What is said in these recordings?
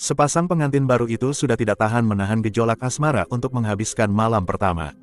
Sepasang pengantin baru itu sudah tidak tahan menahan gejolak asmara untuk menghabiskan malam pertama.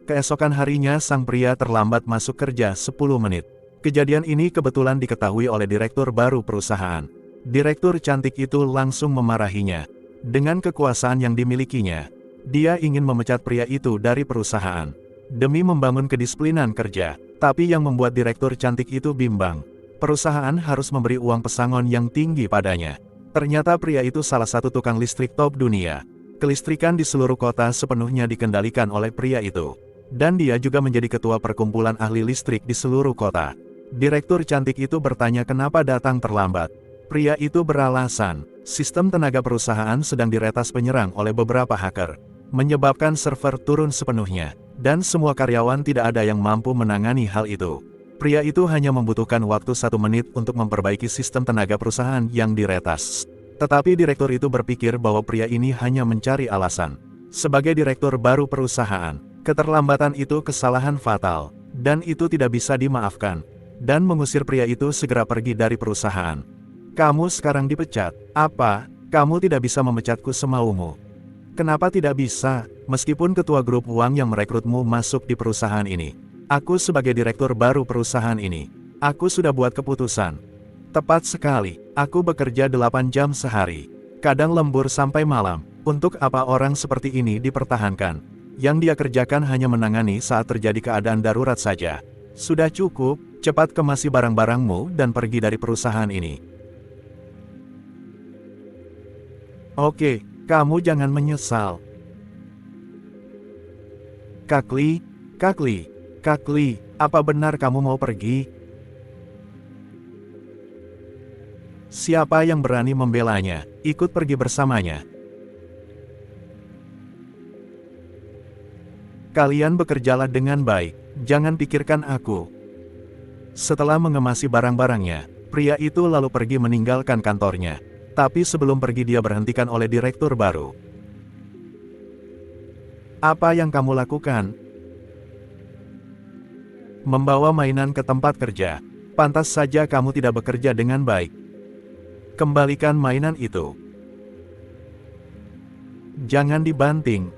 Keesokan harinya sang pria terlambat masuk kerja 10 menit. Kejadian ini kebetulan diketahui oleh direktur baru perusahaan. Direktur cantik itu langsung memarahinya. Dengan kekuasaan yang dimilikinya, dia ingin memecat pria itu dari perusahaan. Demi membangun kedisiplinan kerja, tapi yang membuat direktur cantik itu bimbang. Perusahaan harus memberi uang pesangon yang tinggi padanya. Ternyata pria itu salah satu tukang listrik top dunia. Kelistrikan di seluruh kota sepenuhnya dikendalikan oleh pria itu. Dan dia juga menjadi ketua perkumpulan ahli listrik di seluruh kota. Direktur cantik itu bertanya kenapa datang terlambat. Pria itu beralasan, sistem tenaga perusahaan sedang diretas penyerang oleh beberapa hacker, menyebabkan server turun sepenuhnya, dan semua karyawan tidak ada yang mampu menangani hal itu. Pria itu hanya membutuhkan waktu 1 menit untuk memperbaiki sistem tenaga perusahaan yang diretas. Tetapi direktur itu berpikir bahwa pria ini hanya mencari alasan. Sebagai direktur baru perusahaan, keterlambatan itu kesalahan fatal, dan itu tidak bisa dimaafkan. Dan mengusir pria itu segera pergi dari perusahaan. Kamu sekarang dipecat. Apa? Kamu tidak bisa memecatku semaumu. Kenapa tidak bisa, meskipun ketua grup uang yang merekrutmu masuk di perusahaan ini? Aku sebagai direktur baru perusahaan ini. Aku sudah buat keputusan. Tepat sekali, aku bekerja 8 jam sehari. Kadang lembur sampai malam. Untuk apa orang seperti ini dipertahankan? Yang dia kerjakan hanya menangani saat terjadi keadaan darurat saja. Sudah cukup, cepat kemasi barang-barangmu dan pergi dari perusahaan ini. Oke, kamu jangan menyesal. Kakli, apa benar kamu mau pergi? Siapa yang berani membelanya, ikut pergi bersamanya. Kalian bekerjalah dengan baik, jangan pikirkan aku. Setelah mengemasi barang-barangnya, pria itu lalu pergi meninggalkan kantornya. Tapi sebelum pergi dia berhentikan oleh direktur baru. Apa yang kamu lakukan? Membawa mainan ke tempat kerja. Pantas saja kamu tidak bekerja dengan baik. Kembalikan mainan itu. Jangan dibanting.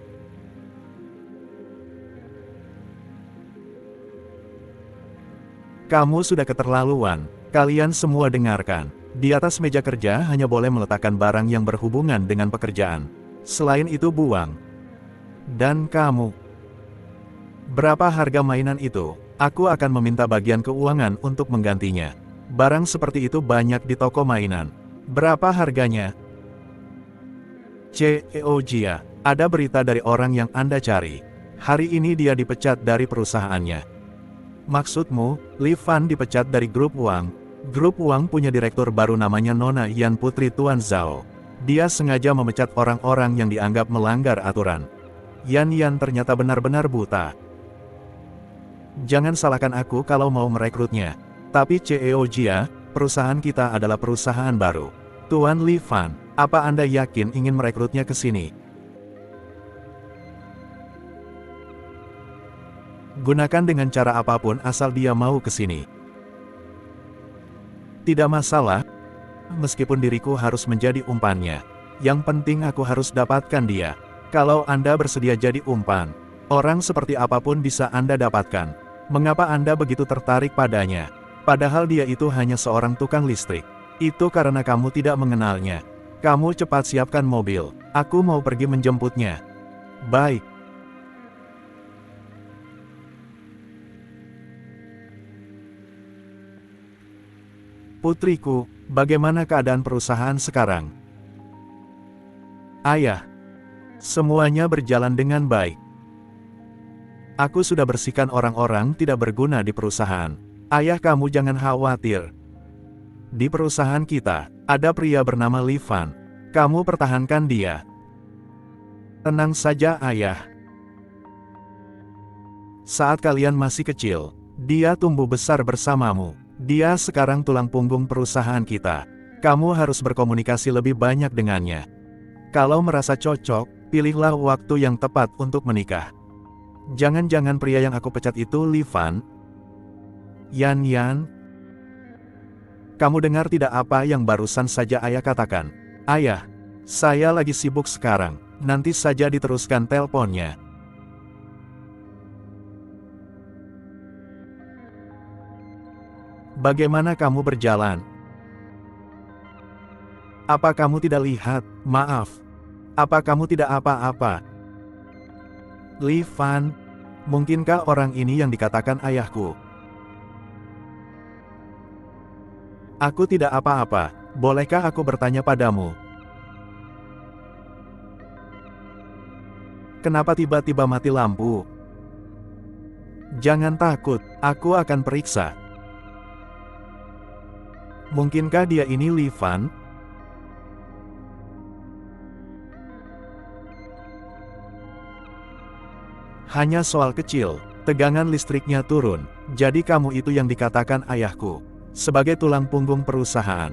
Kamu sudah keterlaluan. Kalian semua dengarkan. Di atas meja kerja hanya boleh meletakkan barang yang berhubungan dengan pekerjaan. Selain itu buang. Dan kamu. Berapa harga mainan itu? Aku akan meminta bagian keuangan untuk menggantinya. Barang seperti itu banyak di toko mainan. Berapa harganya? CEO Jia, ada berita dari orang yang Anda cari. Hari ini dia dipecat dari perusahaannya. Maksudmu, Li Fan dipecat dari grup uang? Grup uang punya direktur baru namanya Nona Yan Putri Tuan Zhao. Dia sengaja memecat orang-orang yang dianggap melanggar aturan. Yan ternyata benar-benar buta. Jangan salahkan aku kalau mau merekrutnya. Tapi CEO Jia, perusahaan kita adalah perusahaan baru. Tuan Li Fan, apa Anda yakin ingin merekrutnya ke sini? Gunakan dengan cara apapun asal dia mau ke sini. Tidak masalah, meskipun diriku harus menjadi umpannya. Yang penting aku harus dapatkan dia. Kalau Anda bersedia jadi umpan, orang seperti apapun bisa Anda dapatkan. Mengapa Anda begitu tertarik padanya? Padahal dia itu hanya seorang tukang listrik. Itu karena kamu tidak mengenalnya. Kamu cepat siapkan mobil, aku mau pergi menjemputnya. Baik. Putriku, bagaimana keadaan perusahaan sekarang? Ayah, semuanya berjalan dengan baik. Aku sudah bersihkan orang-orang tidak berguna di perusahaan. Ayah kamu jangan khawatir. Di perusahaan kita, ada pria bernama Li Fan. Kamu pertahankan dia. Tenang saja ayah. Saat kalian masih kecil, dia tumbuh besar bersamamu. Dia sekarang tulang punggung perusahaan kita. Kamu harus berkomunikasi lebih banyak dengannya. Kalau merasa cocok, pilihlah waktu yang tepat untuk menikah. Jangan-jangan pria yang aku pecat itu Li Fan? Yan, kamu dengar tidak apa yang barusan saja ayah katakan? Ayah, Saya lagi sibuk sekarang, nanti saja diteruskan teleponnya. Bagaimana kamu berjalan? Apa kamu tidak lihat? Maaf. Apa kamu tidak apa-apa? Li Fan, mungkinkah orang ini yang dikatakan ayahku? Aku tidak apa-apa, bolehkah aku bertanya padamu? Kenapa tiba-tiba mati lampu? Jangan takut, aku akan periksa. Mungkinkah dia ini Li Fan? Hanya soal kecil, tegangan listriknya turun, jadi kamu itu yang dikatakan ayahku. Sebagai tulang punggung perusahaan.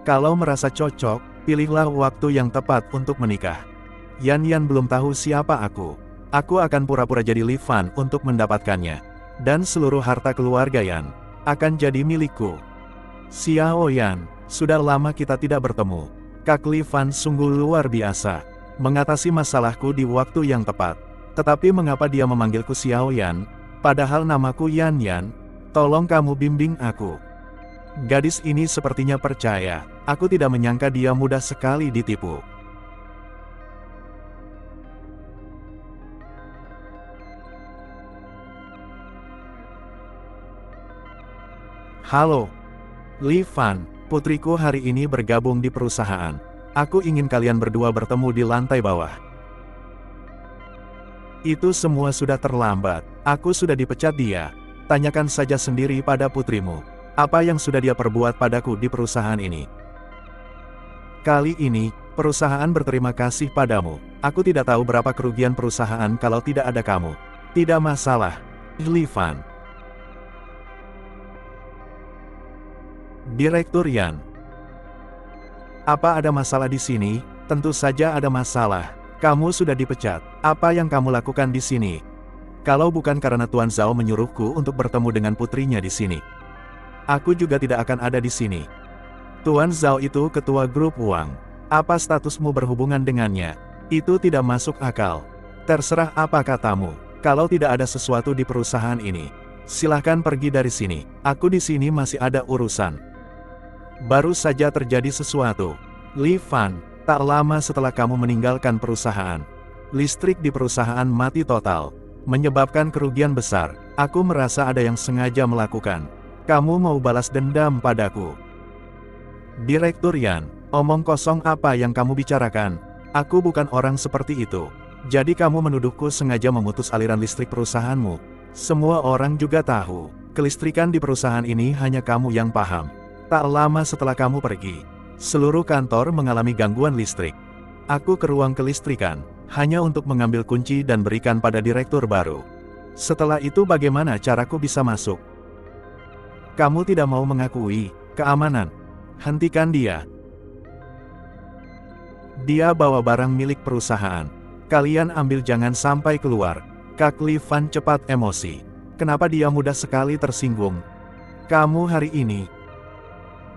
Kalau merasa cocok, pilihlah waktu yang tepat untuk menikah. Yan belum tahu siapa aku. Aku akan pura-pura jadi Li Fan untuk mendapatkannya. Dan seluruh harta keluarga Yan akan jadi milikku. Xiao Yan, sudah lama kita tidak bertemu. Kak Li Fan sungguh luar biasa. Mengatasi masalahku di waktu yang tepat. Tetapi mengapa dia memanggilku Xiao Yan, padahal namaku Yan? Tolong kamu bimbing aku. Gadis ini sepertinya percaya, aku tidak menyangka dia mudah sekali ditipu. Halo, Li Fan, putriku hari ini bergabung di perusahaan. Aku ingin kalian berdua bertemu di lantai bawah. Itu semua sudah terlambat, aku sudah dipecat dia. Tanyakan saja sendiri pada putrimu. Apa yang sudah dia perbuat padaku di perusahaan ini? Kali ini, perusahaan berterima kasih padamu. Aku tidak tahu berapa kerugian perusahaan kalau tidak ada kamu. Tidak masalah, Li Fan. Direktur Yan. Apa ada masalah di sini? Tentu saja ada masalah. Kamu sudah dipecat. Apa yang kamu lakukan di sini? Kalau bukan karena Tuan Zhao menyuruhku untuk bertemu dengan putrinya di sini, aku juga tidak akan ada di sini. Tuan Zhao itu ketua grup Wang. Apa statusmu berhubungan dengannya? Itu tidak masuk akal. Terserah apa katamu. Kalau tidak ada sesuatu di perusahaan ini, silahkan pergi dari sini. Aku di sini masih ada urusan. Baru saja terjadi sesuatu. Li Fan, tak lama setelah kamu meninggalkan perusahaan, listrik di perusahaan mati total, menyebabkan kerugian besar. Aku merasa ada yang sengaja melakukan. Kamu mau balas dendam padaku. Direktur Yan, omong kosong apa yang kamu bicarakan? Aku bukan orang seperti itu. Jadi kamu menuduhku sengaja memutus aliran listrik perusahaanmu. Semua orang juga tahu, kelistrikan di perusahaan ini hanya kamu yang paham. Tak lama setelah kamu pergi, seluruh kantor mengalami gangguan listrik. Aku ke ruang kelistrikan, hanya untuk mengambil kunci dan berikan pada direktur baru. Setelah itu bagaimana caraku bisa masuk? Kamu tidak mau mengakui keamanan. Hentikan dia. Dia bawa barang milik perusahaan. Kalian ambil, jangan sampai keluar. Kak Li Fan cepat emosi. Kenapa dia mudah sekali tersinggung? Kamu hari ini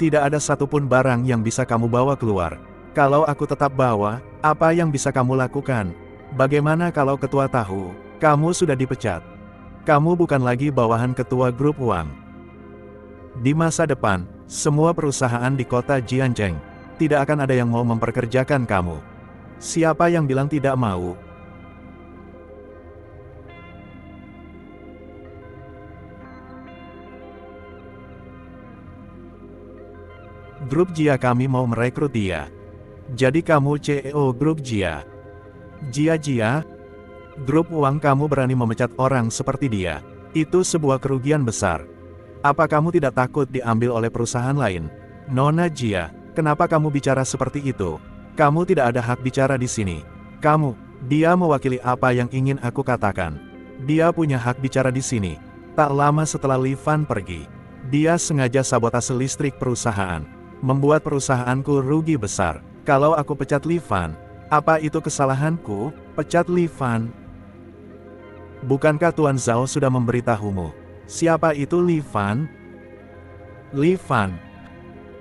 tidak ada satupun barang yang bisa kamu bawa keluar. Kalau aku tetap bawa, apa yang bisa kamu lakukan? Bagaimana kalau ketua tahu kamu sudah dipecat? Kamu bukan lagi bawahan ketua grup Wang. Di masa depan, semua perusahaan di kota Jianzheng tidak akan ada yang mau memperkerjakan kamu. Siapa yang bilang tidak mau? Grup Jia kami mau merekrut dia. Jadi kamu CEO grup Jia. Jia, grup Wang kamu berani memecat orang seperti dia. Itu sebuah kerugian besar. Apa kamu tidak takut diambil oleh perusahaan lain? Nona Jia, kenapa kamu bicara seperti itu? Kamu tidak ada hak bicara di sini. Dia mewakili apa yang ingin aku katakan. Dia punya hak bicara di sini. Tak lama setelah Li Fan pergi, dia sengaja sabotase listrik perusahaan. Membuat perusahaanku rugi besar. Kalau aku pecat Li Fan, apa itu kesalahanku? Pecat Li Fan? Bukankah Tuan Zhao sudah memberitahumu? Siapa itu Li Fan? Li Fan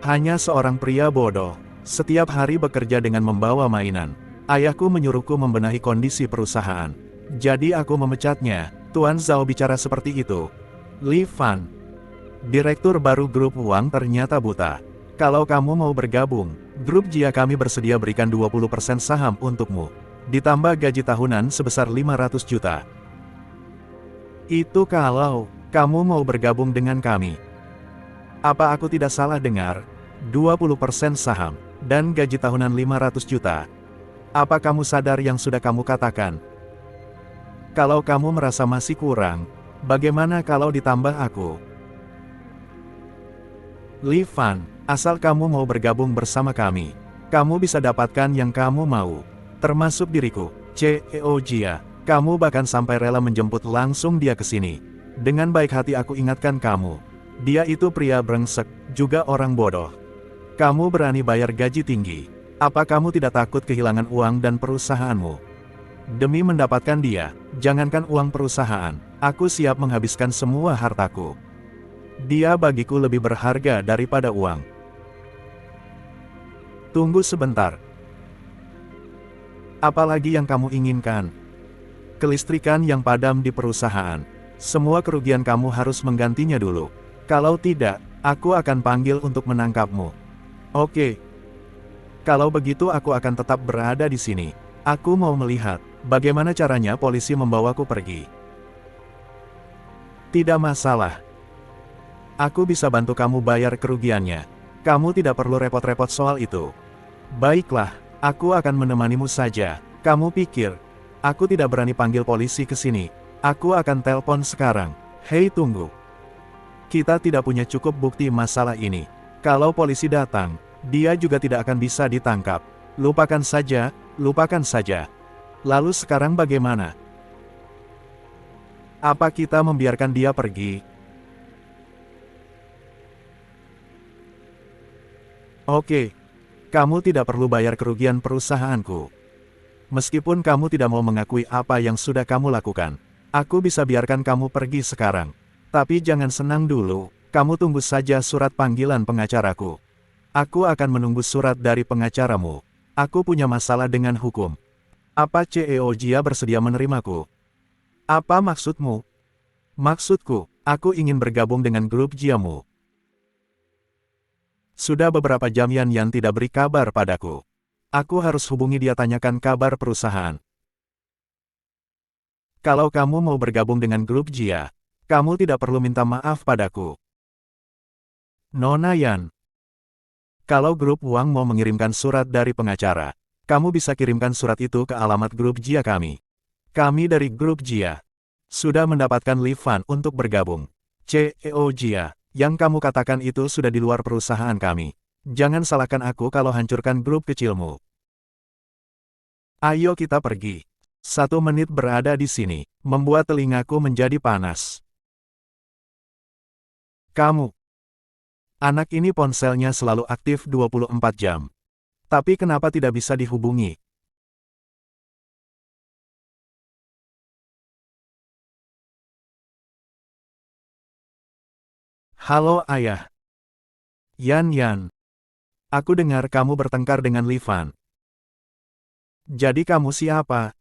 hanya seorang pria bodoh. Setiap hari bekerja dengan membawa mainan. Ayahku menyuruhku membenahi kondisi perusahaan. Jadi aku memecatnya. Tuan Zhao bicara seperti itu. Li Fan, direktur baru grup Wang ternyata buta. Kalau kamu mau bergabung, grup Jia kami bersedia berikan 20% saham untukmu. Ditambah gaji tahunan sebesar 500 juta. Itu kalau kamu mau bergabung dengan kami. Apa aku tidak salah dengar? 20% saham, dan gaji tahunan 500 juta. Apa kamu sadar yang sudah kamu katakan? Kalau kamu merasa masih kurang, bagaimana kalau ditambah aku? Li Fan, asal kamu mau bergabung bersama kami, kamu bisa dapatkan yang kamu mau. Termasuk diriku, CEO Jia. Kamu bahkan sampai rela menjemput langsung dia ke sini. Dengan baik hati aku ingatkan kamu. Dia itu pria brengsek, juga orang bodoh. Kamu berani bayar gaji tinggi. Apa kamu tidak takut kehilangan uang dan perusahaanmu? Demi mendapatkan dia, jangankan uang perusahaan, aku siap menghabiskan semua hartaku. Dia bagiku lebih berharga daripada uang. Tunggu sebentar. Apalagi yang kamu inginkan? Kelistrikan yang padam di perusahaan. Semua kerugian kamu harus menggantinya dulu. Kalau tidak, aku akan panggil untuk menangkapmu. Oke. Kalau begitu aku akan tetap berada di sini. Aku mau melihat bagaimana caranya polisi membawaku pergi. Tidak masalah. Aku bisa bantu kamu bayar kerugiannya. Kamu tidak perlu repot-repot soal itu. Baiklah, aku akan menemanimu saja. Kamu pikir aku tidak berani panggil polisi ke sini? Aku akan telepon sekarang. Hei, tunggu. Kita tidak punya cukup bukti masalah ini. Kalau polisi datang, dia juga tidak akan bisa ditangkap. Lupakan saja, lupakan saja. Lalu sekarang bagaimana? Apa kita membiarkan dia pergi? Oke. Kamu tidak perlu bayar kerugian perusahaanku. Meskipun kamu tidak mau mengakui apa yang sudah kamu lakukan, aku bisa biarkan kamu pergi sekarang. Tapi jangan senang dulu, kamu tunggu saja surat panggilan pengacaraku. Aku akan menunggu surat dari pengacaramu. Aku punya masalah dengan hukum. Apa CEO Jia bersedia menerimaku? Apa maksudmu? Maksudku, aku ingin bergabung dengan grup Jiamu. Sudah beberapa jam Yan tidak beri kabar padaku. Aku harus hubungi dia tanyakan kabar perusahaan. Kalau kamu mau bergabung dengan grup Jia, kamu tidak perlu minta maaf padaku. Nona Yan. Kalau grup Wang mau mengirimkan surat dari pengacara, kamu bisa kirimkan surat itu ke alamat grup Jia kami. Kami dari grup Jia sudah mendapatkan Li Fan untuk bergabung. CEO Jia, yang kamu katakan itu sudah di luar perusahaan kami. Jangan salahkan aku kalau hancurkan grup kecilmu. Ayo kita pergi. 1 menit berada di sini, membuat telingaku menjadi panas. Kamu. Anak ini ponselnya selalu aktif 24 jam. Tapi kenapa tidak bisa dihubungi? Halo ayah. Yan. Aku dengar kamu bertengkar dengan Li Fan. Jadi kamu siapa?